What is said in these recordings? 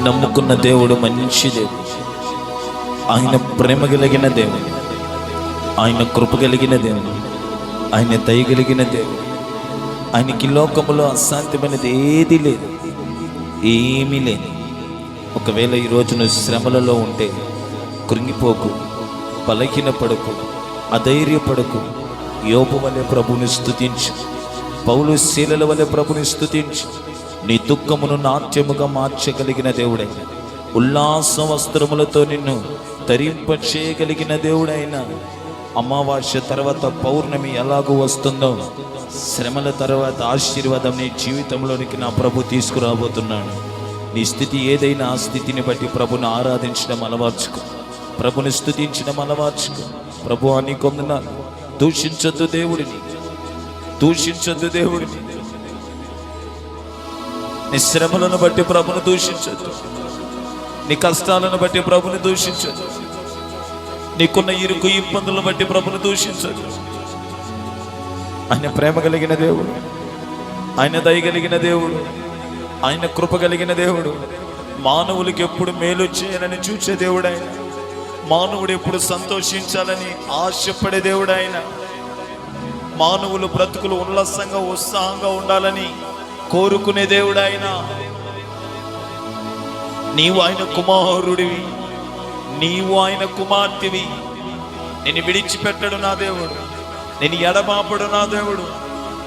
నమ్ముకున్న దేవుడు మంచి దేవుడు. ఆయన ప్రేమ కలిగిన దేవుడు, ఆయన కృప కలిగిన దేవుడు, ఆయన దయ కలిగిన దేవుడు. ఆయనకి లోకములో అసాధ్యమైనది ఏది లేదు, ఏమీ లేదు. ఒకవేళ ఈరోజు నువ్వు శ్రమలలో ఉంటే కృంగిపోకు, బలహీనపడకు, అధైర్యపడకు. యోబు వలె ప్రభుని స్తుతించు, పౌలు శీలల వలె ప్రభుని స్తుతించు. నీ దుఃఖమును నాట్యముగా మార్చగలిగిన దేవుడైన, ఉల్లాస వస్త్రములతో నిన్ను ధరింపచేయగలిగిన దేవుడైన, అమావాస్య తర్వాత పౌర్ణమి ఎలాగూ వస్తుందో, శ్రమల తర్వాత ఆశీర్వాదం నీ జీవితంలోనికి నా ప్రభు తీసుకురాబోతున్నాడు. నీ స్థితి ఏదైనా ఆ స్థితిని బట్టి ప్రభుని ఆరాధించడం అలవార్చుకో, ప్రభుని స్తుతించడం అలవార్చుకో. ప్రభు అని కొందనాలు. దూషించొద్దు దేవుడిని, దూషించొద్దు దేవుడిని. నీ శ్రమలను బట్టి ప్రభుని దూషించొద్దు, నీ కష్టాలను బట్టి ప్రభుని దూషించొద్దు, నీకున్న ఇరుకు ఇబ్బందులను బట్టి ప్రభుని దూషించొద్దు. ఆయన ప్రేమ కలిగిన దేవుడు, ఆయన దయ కలిగిన దేవుడు, ఆయన కృప కలిగిన దేవుడు. మానవులకి ఎప్పుడు మేలు చేయాలని చూసే దేవుడు ఆయన. మానవుడు ఎప్పుడు సంతోషించాలని ఆశపడే దేవుడు ఆయన. మానవులు బ్రతుకులు ఉల్లాసంగా ఉత్సాహంగా ఉండాలని కోరుకునే దేవుడు ఆయన. నీవు ఆయన కుమారుడివి, నీవు ఆయన కుమార్తెవి. నేను విడిచిపెట్టడు నా దేవుడు, నేను ఎడబాపడు నా దేవుడు.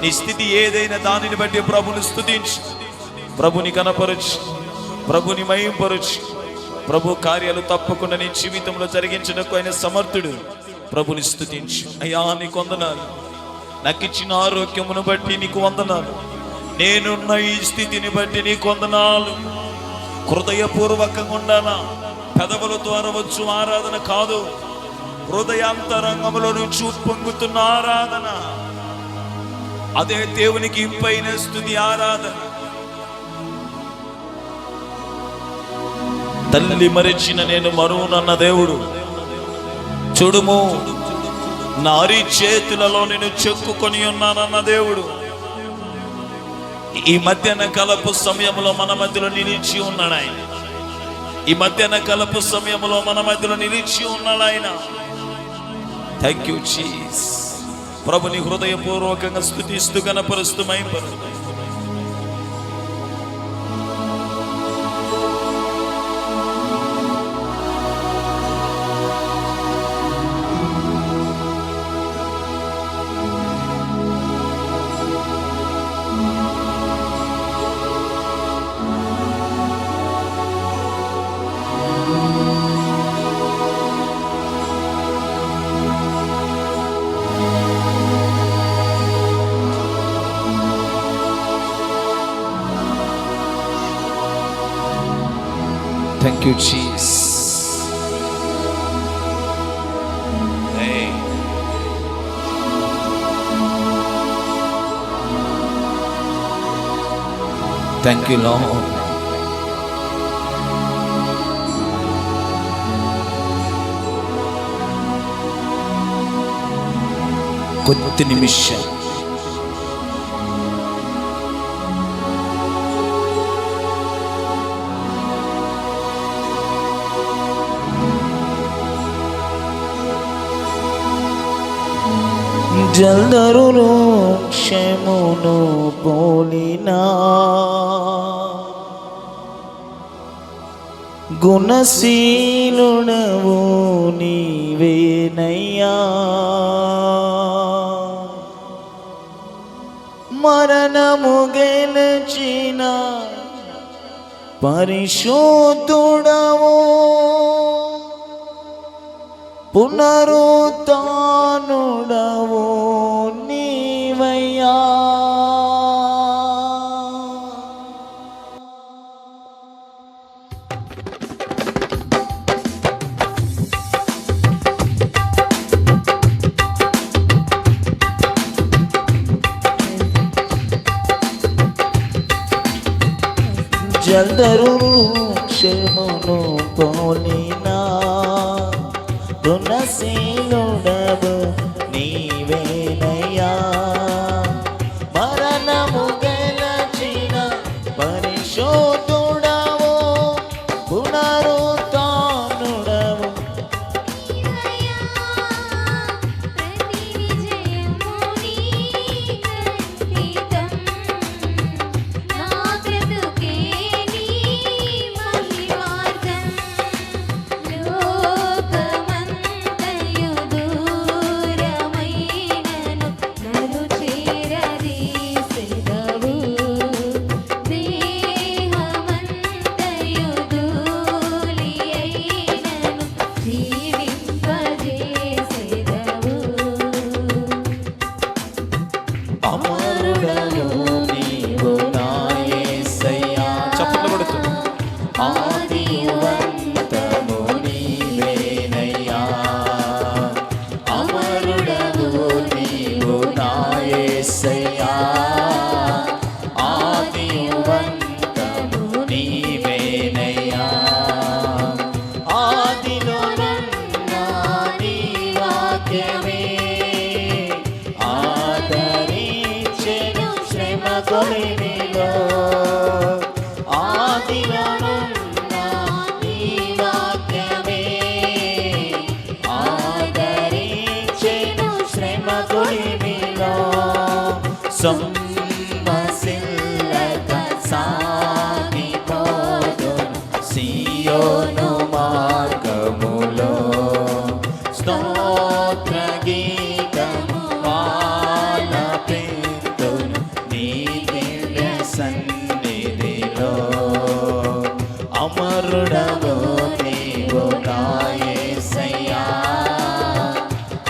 నీ స్థితి ఏదైనా దానిని బట్టి ప్రభుని స్తుతించు, ప్రభుని కనపరచు, ప్రభుని మహింపరచు. ప్రభు కార్యాలు తప్పకుండా నీ జీవితంలో జరిగించడానికి ఆయన సమర్థుడు. ప్రభుని స్తుతించు. అయ్యా నీకు వందనాలు, నాకు ఇచ్చిన ఆరోగ్యమును బట్టి నీకు వందనాలు, నేనున్న ఈ స్థితిని బట్టి నీకు వందనాలు. హృదయపూర్వకంగా ఉండాలా, పెదవులతో అరవచ్చు ఆరాధన కాదు, హృదయాంతరంగంలో నుంచి ఉప్పొంగుతున్న ఆరాధన, అదే దేవునికి ఇంపైన స్తుతి ఆరాధన. తల్లి మరిచిన నేను మరువునన్న దేవుడు, చూడుము నారి చేతులలో నేను చెక్కుకొని ఉన్నానన్న దేవుడు. ఈ మధ్యాహ్న కలపు సమయంలో మన మధ్యలో నిలిచి ఉన్నాడు ఆయన. ఈ మధ్యాహ్న కలపు సమయంలో మన మధ్యలో నిలిచి ఉన్నాడు ఆయన. Thank you Jesus. ప్రభుని హృదయపూర్వకంగా స్తుతిస్తూ కనపరుస్తూ మహింపరుస్తూ. Thank you, Jesus. Hey. Thank you, Lord. కొద్ది నిమిషం జల్దరును క్షమును పోలినా గుణశీలుడవు నీవేనయ్యా. మరణము గెలిచిన పరిశుద్ధుడవు, పునరుత్థానుడవు నీవయ్యా. జల్దరు క్షమును పోలినా గుణశీలుడవు నీవేనయ్యా. మరణము గెలచిన పరిశుద్ధుడవు, అమరుడవు నీవు నా యేసయ్యా. చప్పట్లు కొడుతూ ఆదియు అంతము నీవేనయ్యా. అమరుడవు నీవు నా యేసయ్యా. ఆదియు అంతము నీవేనయ్యా. ఆదిలోనున్న నీ వాక్యమే ఆదరించెను శ్రమ కొలిమిలో. ఆదిలోనున్న నీ వాక్యమే ఆదరించెను శ్రమ కొలిమిలో. సొమ్మసిల్లక సాగిపోదును సియోను మార్గములో. స్తోత్ర గీతము ఆలపింతును నీ దివ్య సన్నిధిలో. అమరుడవు నీవు నా యేసయ్యా.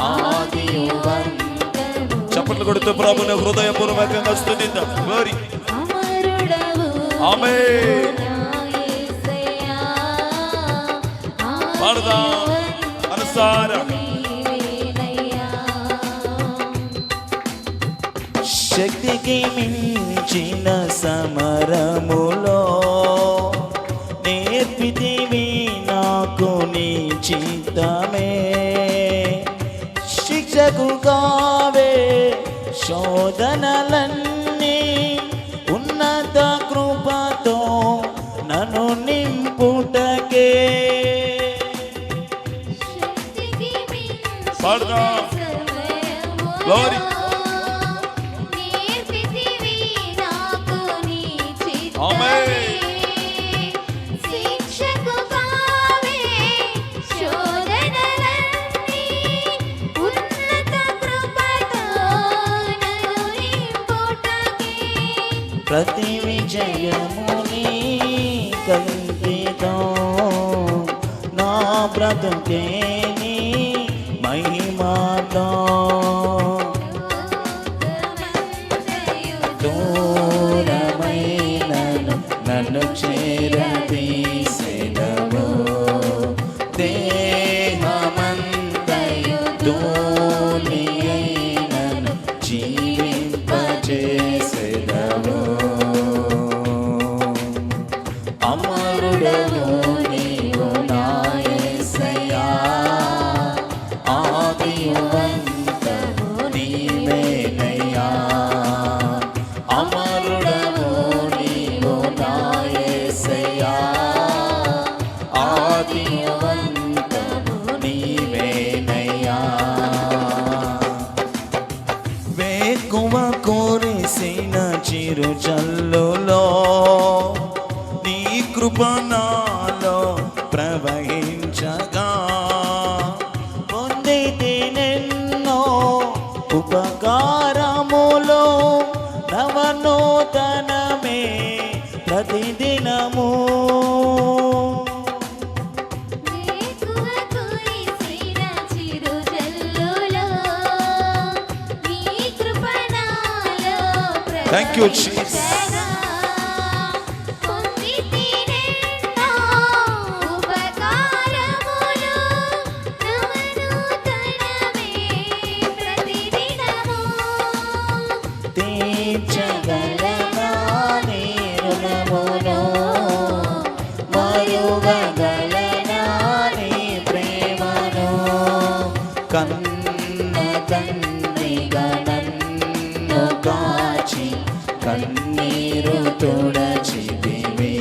ఆదియు అంతము చప్పట్లు కొడుతూ ప్రభుని హృదయపూర్వకంగా స్తుతిద్దాం. గ్లోరీ. అమరుడవు ఆమేన్. నా యేసయ్యా. పాడుదాం అనుసారం. నీవేనయ్యా. శక్తికి మించిన సమరములో నేర్పితివి నాకు నీ చిత్తమే. శిక్షకు కావే శోధనలన్నీ ఉన్నత కృపతో నన్ను నింపుటకే. శక్తికి మించిన పాడుదాం. సమయములో గ్లోరీ. నేర్పితివి నాకు నీ చిత్తమే. ఆమేన్. శిక్షకు కావే శోధనలన్నీ ఉన్నత కృపతో నన్ను నింపుటకే. ప్రతి విజయముని కల్పితం నా బ్రతుకే నీ మహిమాతో. దూరమైనను నన్ను చేరదీసెదవు. దేహమంతయు ధూళి అయినను జీవింపజేసెదవు. అమరుడవు నీవు నా యేసయ్యా. ఆదియు అంతము నీవేనయ్యా. అమరుడవు నీవు నా యేసయ్యా. ఆదియు అంతము నీవేనయ్యా. వేకువ కురిసిన చిరు జల్లులో నీ కృప నాలో ప్రవహించగా పొందితినెన్నో ఉపకారములు నవనూతనమే ప్రతిదినము. వేకువ కురిసిన చిరుజల్లులో నీ కృప నాలో Thank you, Jesus. ప్రవహించగా పొందితినెన్నో ఉపకారములు నవనూతనమే ప్రతిదినము. తీర్చగలనా నీ రుణమును, మరువగలనా నీ ప్రేమను. కన్న తండ్రిగా నన్ను కాచి కన్నీరు తుడచితివి.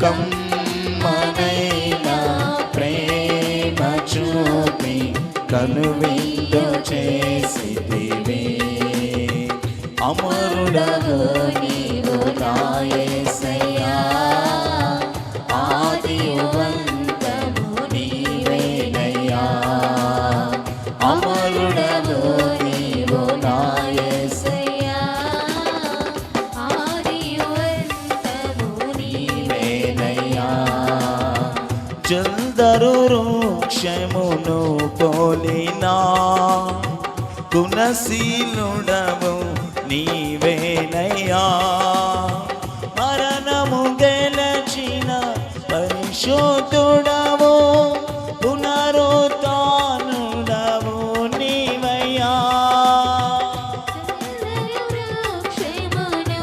కమ్మనైన ప్రేమ చూపి కనువిందు చేసితివి. అమరుడవు నీవు నా యేసయ్యా. ఆదియు అంతము నీవేనయ్యా. అమరుడవు నీవు నా యేసయ్యా. ఆదియు అంతము నీవేనయ్యా. జల్దరు వృక్షమును పోలినా గుణశీలుడవు నీవేనయ్యా మరణము గెలచిన పరిశుద్ధుడవు పునరుత్థానుడవు నీవయ్యా.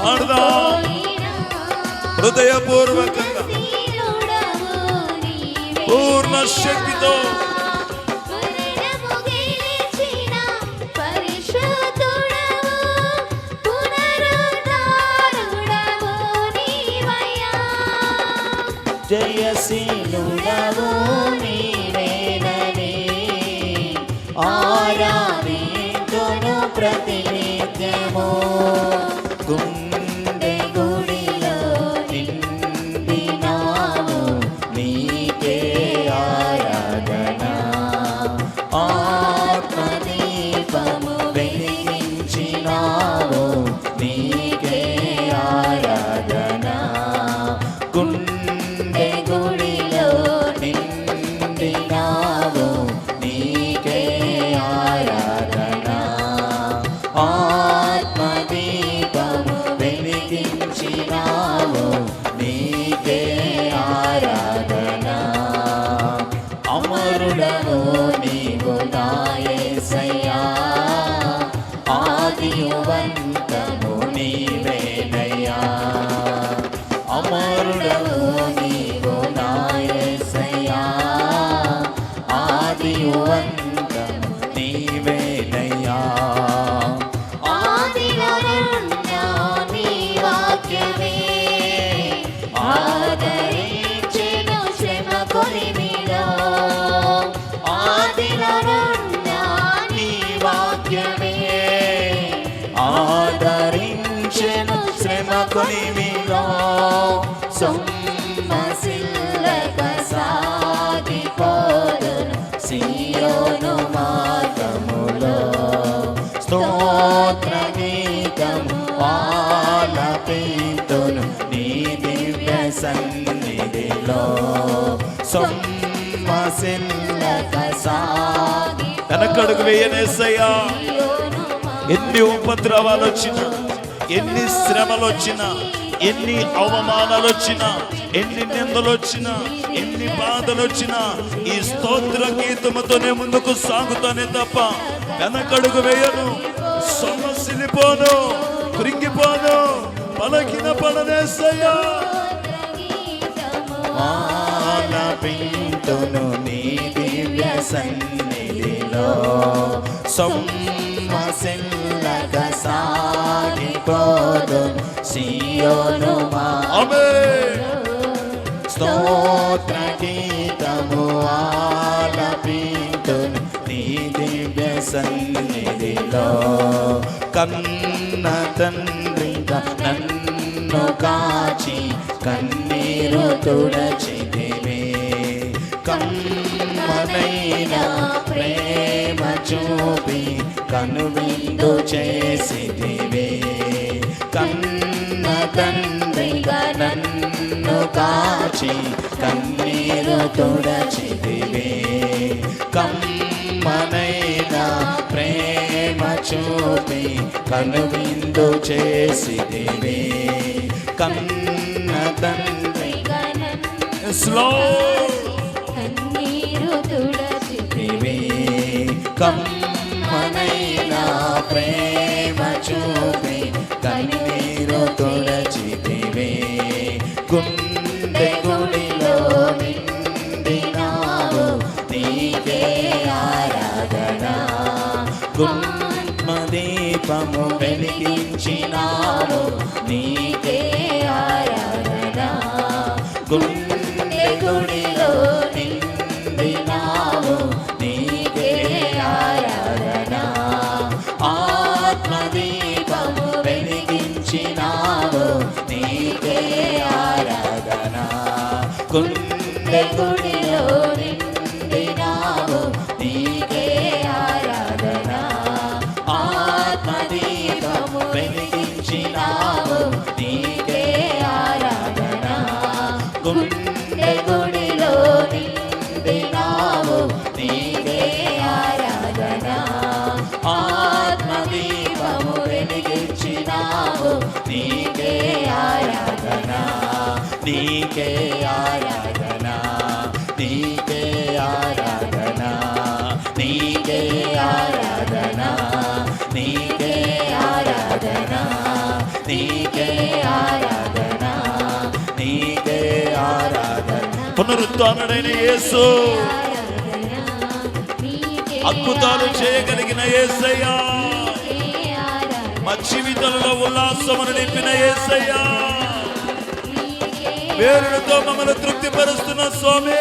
పాడుదాం హృదయపూర్వకంగా పూర్ణ శక్తితో. జయశీలుడవు నీవేనని ఆరాధింతును ప్రతినిత్యము. గుండె గుడిలో నిండినావు నీకే ఆరాధన. ఆత్మదీపము వెలిగించినావు నీకే ఆరాధన. గుండె గుడిలో నిండినావు నీకే ఆరాధన. ఆత్మదీపము వెలిగించినావు నీకే ఆరాధన. అమరుడవు నీవు నా యేసయ్యా ఆదియువంతము నీవేనయ్యా. అమరుడవు నీవు నా యేసయ్యా ఆదియువంతము నీవేనయ్యా. ఆదిలోనున్నా నీ వాక్యమే ఆదరించెను శ్రమ కొలిమిలో. ఆదిలోనున్నా నీ వాక్యమే ఆదరించెను శ్రమ కొలిమిలో. సొమ్మసిల్లక సాగిపోదును సీయోను మార్గములో. స్తోత్ర గీతము ఆలపింతును నీ దివ్య సన్నిధిలో. సొమ్మసిల్లక సాగి వెనకడుగు వేయనేసయ్యా. ఎన్ని ఉపద్రవాలు వచ్చినా, ఎన్ని శ్రమలు వచ్చినా, ఎన్ని అవమానాలు వచ్చినా, ఎన్ని నిందలు వచ్చినా, ఎన్ని బాధలు వచ్చినా ఈ స్తోత్ర గీతముతోనే ముందుకు సాగుతానే తప్ప వెనకడుగు వేయను. సొమ్మసిల్లిపోను, కృంగిపోను, పలకిన పడనేసయ్యా. ఆలపింతును నీ దివ్య సన్నిధిలో. సొమ్మసిల్లక సాగిపోదును సీయోను స్తోత్ర గీతము ఆలపింతును నీ దివ్య సన్నిధిలో. కన్న తండ్రిగా నన్ను కాచి కన్నీరు తుడచితివే. కమ్మనైన ప్రేమ చూపి కనువిందు చేసితివే. కన్న తండ్రిగా నన్ను కాచి కన్నీరు తుడచితివే. కమ్మనైన ప్రేమ చూపి కనువిందు చేసితివే. కన్న తండ్రిగా స్లో కన్నీరు తుడచితివే. కమ్మనైన ప్రేమ చూపి కన్నీరు తుడచితివే. గుండె గుడిలో నిండినావు నీకే ఆరాధన. గుండెదీపము వెలిగించినావు నీకే ఆరాధన. గుండె గుడిలో నిండినావు నీకే ఆరాధన. ఆత్మదీపము వెలిగించినావు నీకే ఆరాధన. గుండె గుడిలో నిండినావు నీకే ఆరాధన. ఆత్మదీపము వెలిగించినావు నీకే ఆరాధన. గుండె గుడిలో నిండినావు నీకే ఆరాధన. ఆత్మదీపము వెలిగించి నీకే ఆరాధన, నీకే ఆరాధన, నీకే ఆరాధన, నీకే ఆరాధన, నీకే ఆరాధన, నీకే ఆరాధన, నీకే ఆరాధన. పునరుత్థానుడైన యేసు, అద్భుతాలు చేయగలిగిన యేసయ్యా, మా జీవితంలో ఉల్లాసమును నింపిన యేసయ్యా, వేరులతో మమ్మల్ని తృప్తిపరుస్తున్న స్వామి,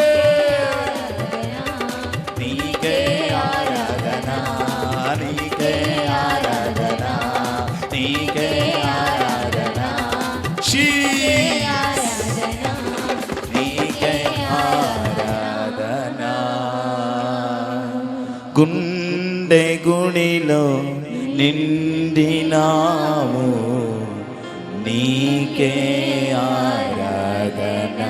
నీకే ఆరాధన, నీకే ఆరాధన, నీకే ఆరాధన, నీకే ఆరాధన. గుండె గుడిలో నిండినావు, నీకే ఆరాధన.